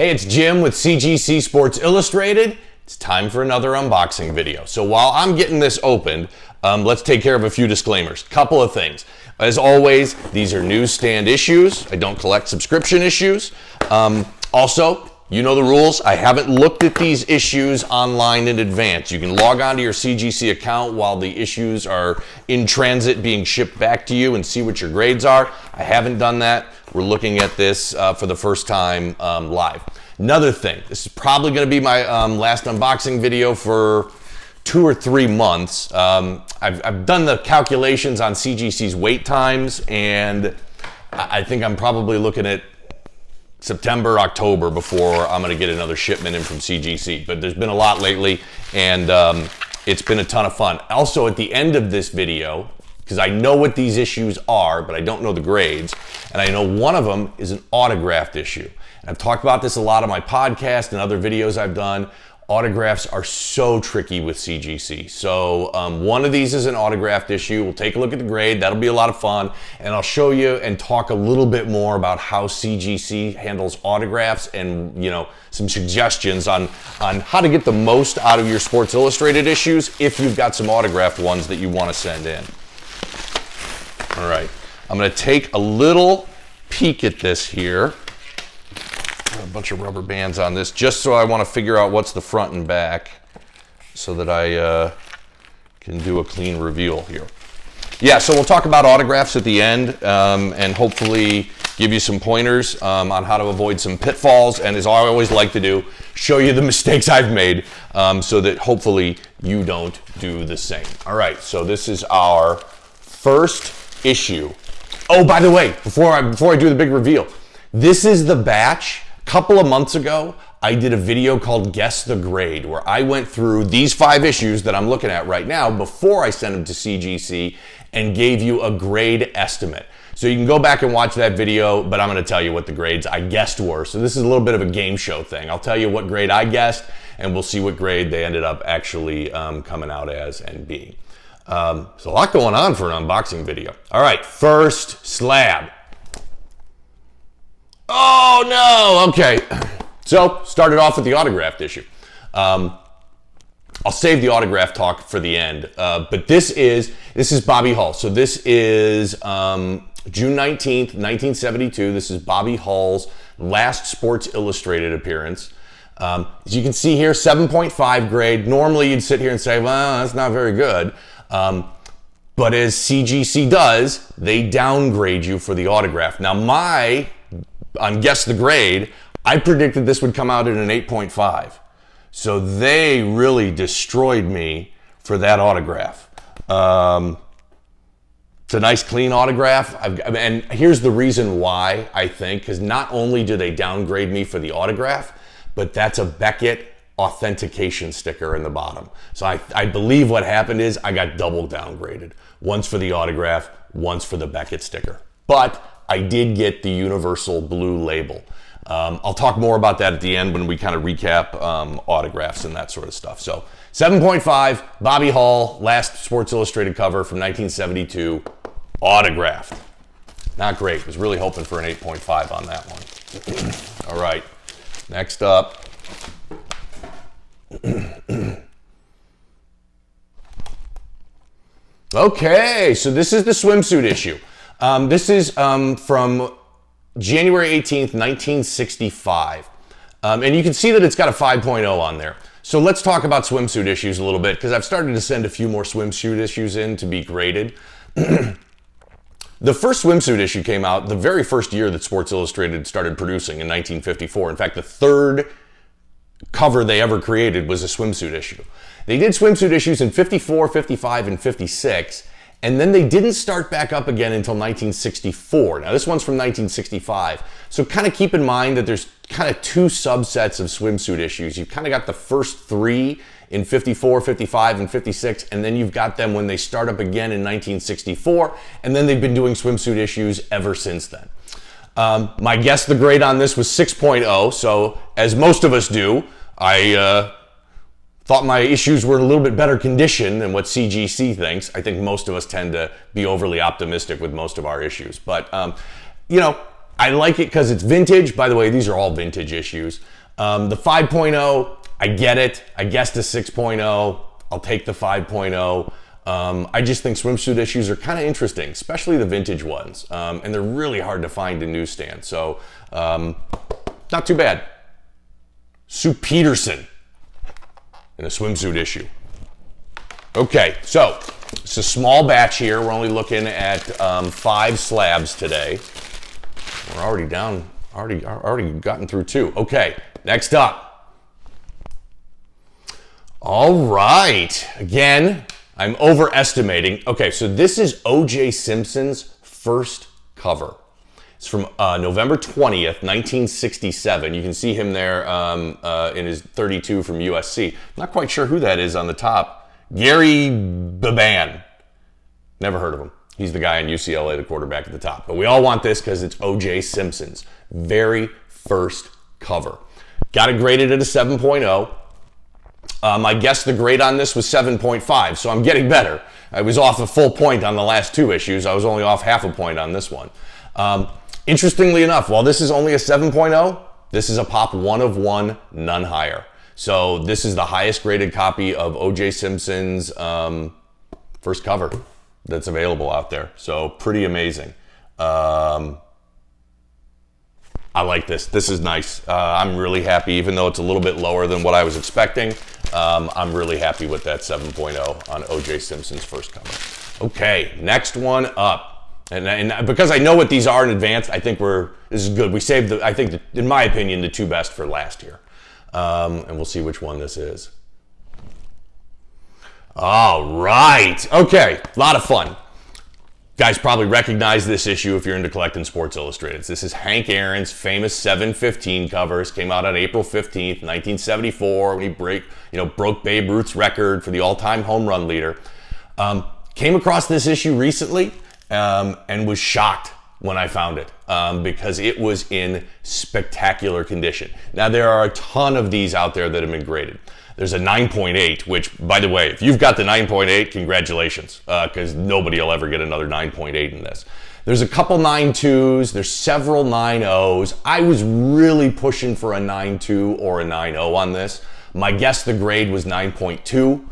Hey, it's Jim with CGC Sports Illustrated. It's time for another unboxing video. So while I'm getting this opened, let's take care of a few disclaimers. Couple of things. As always, these are newsstand issues. I don't collect subscription issues. Also, you know the rules. I haven't looked at these issues online in advance. You can log on to your CGC account while the issues are in transit being shipped back to you and see what your grades are. I haven't done that. We're looking at this for the first time live. Another thing, this is probably going to be my last unboxing video for 2 or 3 months. I've done the calculations on CGC's wait times, and I think I'm probably looking at September, October before I'm going to get another shipment in from CGC. But there's been a lot lately, and it's been a ton of fun. Also, at the end of this video, because I know what these issues are, but I don't know the grades, and I know one of them is an autographed issue. And I've talked about this a lot on my podcast and other videos I've done. Autographs are so tricky with CGC. So one of these is an autographed issue. We'll take a look at the grade. That'll be a lot of fun. And I'll show you and talk a little bit more about how CGC handles autographs and, you know, some suggestions on how to get the most out of your Sports Illustrated issues if you've got some autographed ones that you want to send in. All right, I'm going to take a little peek at this here. A bunch of rubber bands on this, just so I want to figure out what's the front and back so that I can do a clean reveal here. Yeah, so we'll talk about autographs at the end and hopefully give you some pointers on how to avoid some pitfalls, and as I always like to do, show you the mistakes I've made so that hopefully you don't do the same. All right, so this is our first issue. Oh, by the way, before I do the big reveal, this is the batch. Couple of months ago, I did a video called Guess the Grade, where I went through these 5 issues that I'm looking at right now before I sent them to CGC and gave you a grade estimate. So you can go back and watch that video, but I'm going to tell you what the grades I guessed were. So this is a little bit of a game show thing. I'll tell you what grade I guessed, and we'll see what grade they ended up actually coming out as and being. So a lot going on for an unboxing video. All right, first slab. Oh no, okay. So, started off with the autographed issue. I'll save the autograph talk for the end, but this is Bobby Hull. So this is June 19th, 1972. This is Bobby Hull's last Sports Illustrated appearance. As you can see here, 7.5 grade. Normally you'd sit here and say, well, that's not very good. But as CGC does, they downgrade you for the autograph. Now on Guess the Grade, I predicted this would come out at an 8.5. So they really destroyed me for that autograph. It's a nice clean autograph. And here's the reason why, I think, because not only do they downgrade me for the autograph, but that's a Beckett authentication sticker in the bottom. So I believe what happened is I got double downgraded. Once for the autograph, once for the Beckett sticker. But I did get the universal blue label. I'll talk more about that at the end when we kind of recap autographs and that sort of stuff. So 7.5, Bobby Hull, last Sports Illustrated cover from 1972, autographed. Not great. Was really hoping for an 8.5 on that one. All right, next up. Okay, so this is the swimsuit issue. This is from January 18th, 1965. And you can see that it's got a 5.0 on there. So let's talk about swimsuit issues a little bit, because I've started to send a few more swimsuit issues in to be graded. The first swimsuit issue came out the very first year that Sports Illustrated started producing in 1954. In fact, the third cover they ever created was a swimsuit issue. They did swimsuit issues in 54, 55, and 56. And then they didn't start back up again until 1964. Now this one's from 1965. So kind of keep in mind that there's kind of 2 subsets of swimsuit issues. You've kind of got the first 3 in 54, 55, and 56, and then you've got them when they start up again in 1964, and then they've been doing swimsuit issues ever since then. My guess the grade on this was 6.0, so as most of us do, I thought my issues were in a little bit better condition than what CGC thinks. I think most of us tend to be overly optimistic with most of our issues. But, you know, I like it because it's vintage. By the way, these are all vintage issues. The 5.0, I get it. I guessed a 6.0. I'll take the 5.0. I just think swimsuit issues are kind of interesting, especially the vintage ones. And they're really hard to find in newsstands. So, not too bad. Sue Peterson in a swimsuit issue. Okay, so it's a small batch here. We're only looking at 5 slabs today. We're already down, already gotten through 2. Okay, next up. All right, again, I'm overestimating. Okay, so this is O.J. Simpson's first cover. It's from November 20th, 1967. You can see him there in his 32 from USC. Not quite sure who that is on the top. Gary Baban. Never heard of him. He's the guy in UCLA, the quarterback at the top. But we all want this because it's O.J. Simpson's very first cover. Got it graded at a 7.0. I guess the grade on this was 7.5, so I'm getting better. I was off a full point on the last 2 issues. I was only off half a point on this one. Interestingly enough, while this is only a 7.0, this is a pop 1 of 1, none higher. So this is the highest graded copy of O.J. Simpson's first cover that's available out there. So pretty amazing. I like this. This is nice. I'm really happy, even though it's a little bit lower than what I was expecting. I'm really happy with that 7.0 on O.J. Simpson's first cover. Okay, next one up. And because I know what these are in advance, I think this is good. We saved, I think, in my opinion, the 2 best for last year. And we'll see which one this is. All right. Okay, a lot of fun. You guys probably recognize this issue if you're into collecting Sports Illustrated. This is Hank Aaron's famous 715 covers. Came out on April 15th, 1974, when he broke Babe Ruth's record for the all-time home run leader. Came across this issue recently. And was shocked when I found it because it was in spectacular condition. Now, there are a ton of these out there that have been graded. There's a 9.8, which, by the way, if you've got the 9.8, congratulations, because nobody will ever get another 9.8 in this. There's a couple 9.2s. There's several 9.0s. I was really pushing for a 9.2 or a 9.0 on this. My guess the grade was 9.2.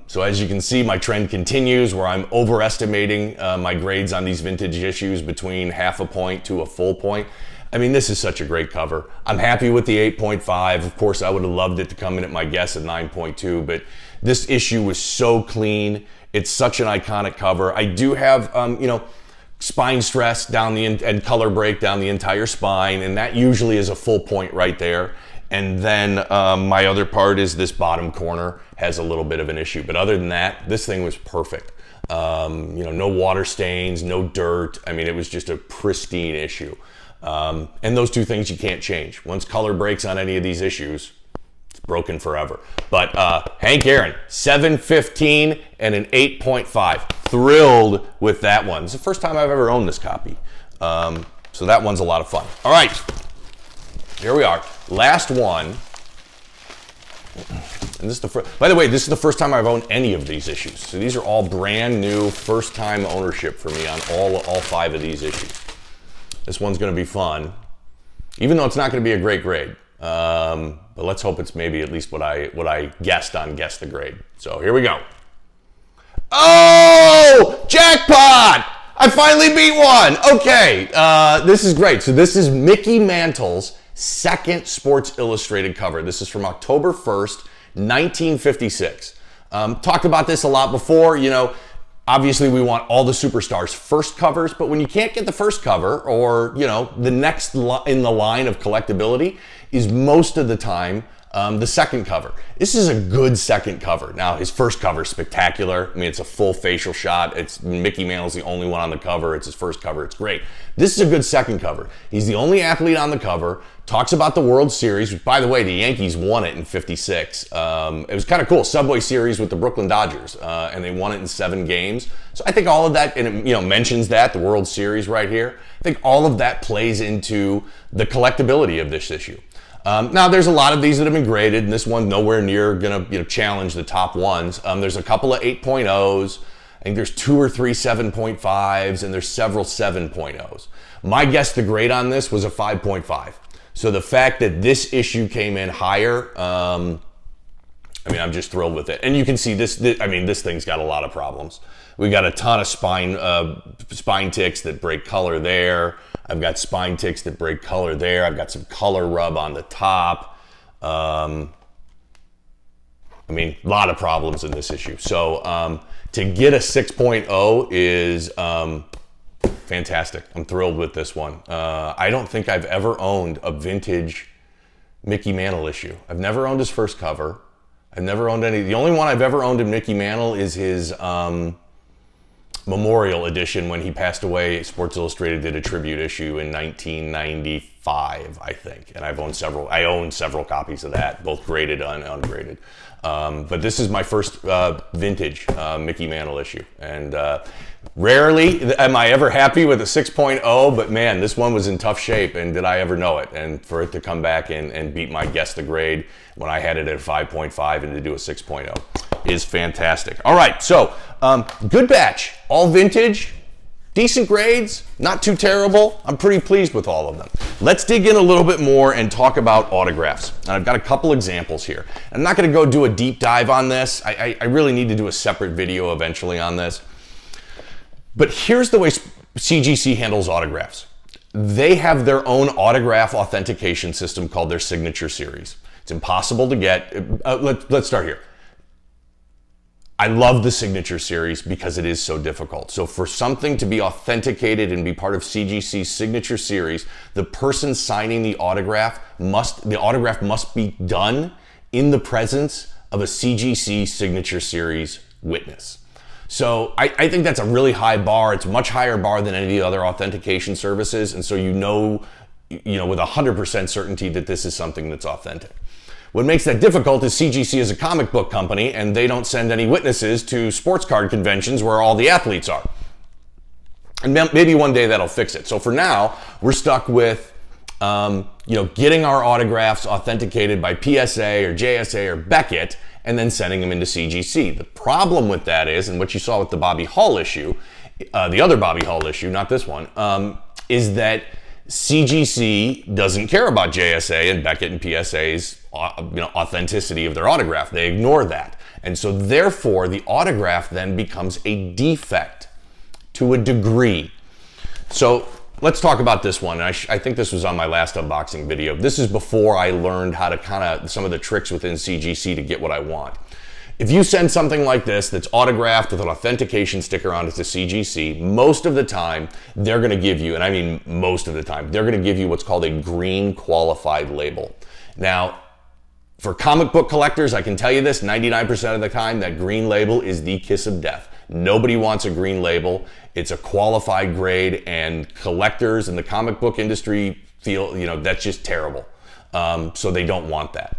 So as you can see, my trend continues where I'm overestimating my grades on these vintage issues between half a point to a full point. I mean, this is such a great cover. I'm happy with the 8.5. Of course, I would have loved it to come in at my guess at 9.2, but this issue was so clean. It's such an iconic cover. I do have, spine stress down and color break down the entire spine, and that usually is a full point right there. And then my other part is this bottom corner has a little bit of an issue. But other than that, this thing was perfect. No water stains, no dirt. I mean, it was just a pristine issue. And those 2 things you can't change. Once color breaks on any of these issues, it's broken forever. But Hank Aaron, 715 and an 8.5. Thrilled with that one. It's the first time I've ever owned this copy. So that one's a lot of fun. All right, here we are. Last one, and this is by the way, this is the first time I've owned any of these issues. So these are all brand new, first time ownership for me on all 5 of these issues. This one's going to be fun, even though it's not going to be a great grade. But let's hope it's maybe at least what I guessed on Guess the Grade. So here we go. Oh, jackpot! I finally beat one. Okay, this is great. So this is Mickey Mantle's second Sports Illustrated cover. This is from October 1st, 1956. Talked about this a lot before. Obviously we want all the superstars' first covers, but when you can't get the first cover or, the next in the line of collectability is most of the time the second cover. This is a good second cover. Now, his first cover is spectacular. I mean, it's a full facial shot. Mickey Mantle's the only one on the cover. It's his first cover. It's great. This is a good second cover. He's the only athlete on the cover. Talks about the World Series, which, by the way, the Yankees won it in 56. It was kind of cool. Subway Series with the Brooklyn Dodgers, and they won it in 7 games. So I think all of that, and it mentions that, the World Series right here. I think all of that plays into the collectability of this issue. Now, there's a lot of these that have been graded, and this one nowhere near going to challenge the top ones. There's a couple of 8.0s, I think there's 2 or 3 7.5s, and there's several 7.0s. My guess the grade on this was a 5.5. So the fact that this issue came in higher, I mean, I'm just thrilled with it. And you can see this thing's got a lot of problems. We got a ton of spine ticks that break color there. I've got spine ticks that break color there. I've got some color rub on the top. I mean, a lot of problems in this issue. So to get a 6.0 is fantastic. I'm thrilled with this one. I don't think I've ever owned a vintage Mickey Mantle issue. I've never owned his first cover. I've never owned any. The only one I've ever owned of Mickey Mantle is his memorial edition when he passed away. Sports Illustrated did a tribute issue in 1995, I think. And I own several copies of that, both graded and ungraded. But this is my first vintage Mickey Mantle issue. And rarely am I ever happy with a 6.0, but man, this one was in tough shape, and did I ever know it. And for it to come back and beat my guess the grade when I had it at a 5.5 and to do a 6.0 is fantastic. All right, so good batch, all vintage, decent grades, not too terrible. I'm pretty pleased with all of them. Let's dig in a little bit more and talk about autographs. And I've got a couple examples here. I'm not gonna go do a deep dive on this. I really need to do a separate video eventually on this. But here's the way CGC handles autographs. They have their own autograph authentication system called their Signature Series. It's impossible to get. Let's start here. I love the Signature Series because it is so difficult. So for something to be authenticated and be part of CGC's Signature Series, the person signing the autograph must be done in the presence of a CGC Signature Series witness. So I think that's a really high bar. It's a much higher bar than any of the other authentication services. And so you know with 100% certainty that this is something that's authentic. What makes that difficult is CGC is a comic book company, and they don't send any witnesses to sports card conventions where all the athletes are. And maybe one day that'll fix it. So for now, we're stuck with getting our autographs authenticated by PSA or JSA or Beckett, and then sending them into CGC. The problem with that is, and what you saw with the Bobby Hall issue, the other Bobby Hall issue, not this one, is that CGC doesn't care about JSA and Beckett and PSA's authenticity of their autograph. They ignore that. And so therefore, the autograph then becomes a defect to a degree. So let's talk about this one. I think this was on my last unboxing video. This is before I learned how to some of the tricks within CGC to get what I want. If you send something like this that's autographed with an authentication sticker on it to CGC, most of the time they're going to give you, and I mean most of the time, they're going to give you what's called a green qualified label. Now, for comic book collectors, I can tell you this, 99% of the time, that green label is the kiss of death. Nobody wants a green label. It's a qualified grade, and collectors in the comic book industry feel, that's just terrible. So they don't want that.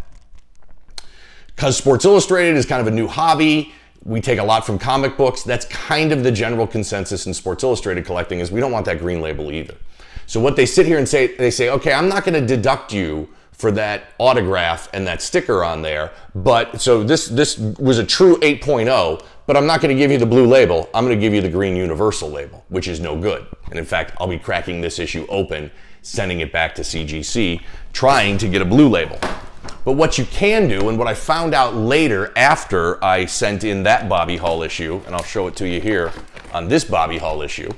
Because Sports Illustrated is kind of a new hobby, we take a lot from comic books. That's kind of the general consensus in Sports Illustrated collecting, is we don't want that green label either. So what they sit here and say, they say, okay, I'm not going to deduct you for that autograph and that sticker on there, but so this was a true 8.0, but I'm not going to give you the blue label. I'm going to give you the green universal label, which is no good. And in fact, I'll be cracking this issue open, sending it back to CGC, trying to get a blue label. But what you can do, and what I found out later after I sent in that Bobby Hall issue, and I'll show it to you here on this Bobby Hall issue,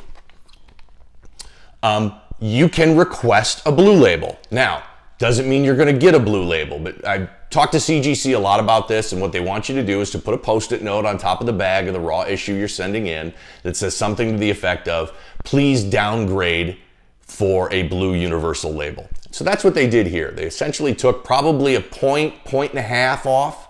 you can request a blue label. Now, doesn't mean you're going to get a blue label, but I talked to CGC a lot about this, and what they want you to do is to put a Post-it note on top of the bag of the raw issue you're sending in that says something to the effect of, please downgrade for a blue universal label. So that's what they did here. They essentially took probably a point and a half off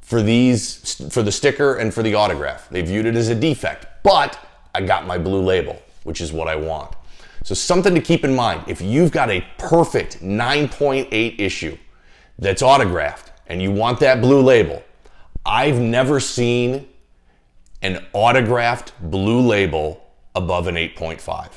for the sticker and for the autograph. They viewed it as a defect, but I got my blue label, which is what I want. So something to keep in mind, if you've got a perfect 9.8 issue that's autographed and you want that blue label, I've never seen an autographed blue label above an 8.5.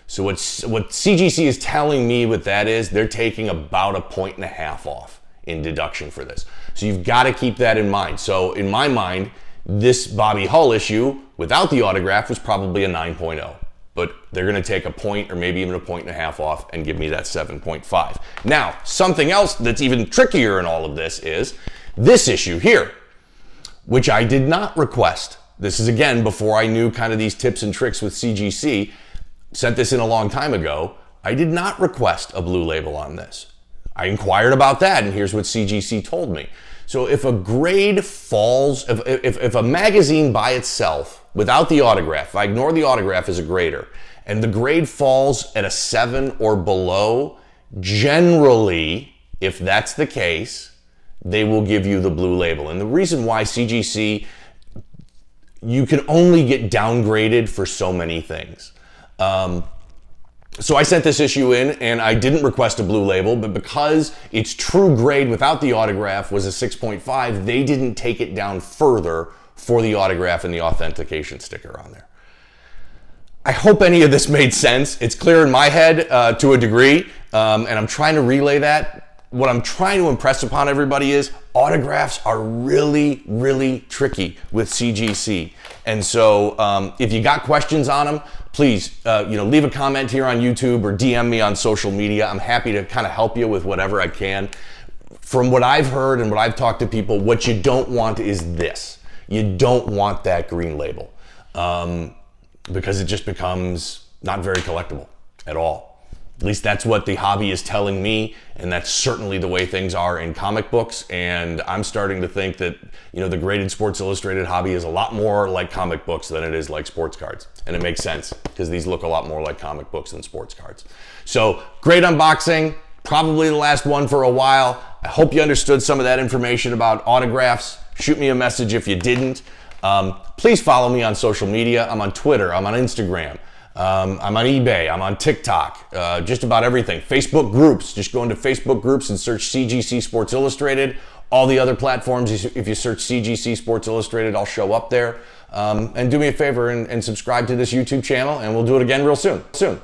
So what CGC is telling me with that is they're taking about a point and a half off in deduction for this. So you've got to keep that in mind. So in my mind, This Bobby Hull issue without the autograph was probably a 9.0. But they're going to take a point or maybe even a 1.5 off and give me that 7.5. Now, something else that's even trickier in all of this is this issue here, which I did not request. This is, again, before I knew kind of these tips and tricks with CGC. Sent this in a long time ago. I did not request a blue label on this. I inquired about that, and here's what CGC told me. So if a grade falls, if a magazine by itself, without the autograph, if I ignore the autograph as a grader, and the grade falls at a 7 or below, generally, if that's the case, they will give you the blue label. And the reason why CGC, you can only get downgraded for so many things. So I sent this issue in and I didn't request a blue label, but because its true grade without the autograph was a 6.5, they didn't take it down further for the autograph and the authentication sticker on there. I hope any of this made sense. It's clear in my head to a degree, and I'm trying to relay that. What I'm trying to impress upon everybody is autographs are really, really tricky with CGC. And so if you got questions on them, please leave a comment here on YouTube or DM me on social media. I'm happy to kind of help you with whatever I can. From what I've heard and what I've talked to people, what you don't want is this. You don't want that green label because it just becomes not very collectible at all. At least that's what the hobby is telling me, and that's certainly the way things are in comic books. And I'm starting to think that, the graded Sports Illustrated hobby is a lot more like comic books than it is like sports cards. And it makes sense because these look a lot more like comic books than sports cards. So great unboxing, probably the last one for a while. I hope you understood some of that information about autographs. Shoot me a message if you didn't. Please follow me on social media. I'm on Twitter, I'm on Instagram. I'm on eBay, I'm on TikTok, just about everything. Facebook groups, just go into Facebook groups and search CGC Sports Illustrated. All the other platforms, if you search CGC Sports Illustrated, I'll show up there. And do me a favor and subscribe to this YouTube channel, and we'll do it again real soon.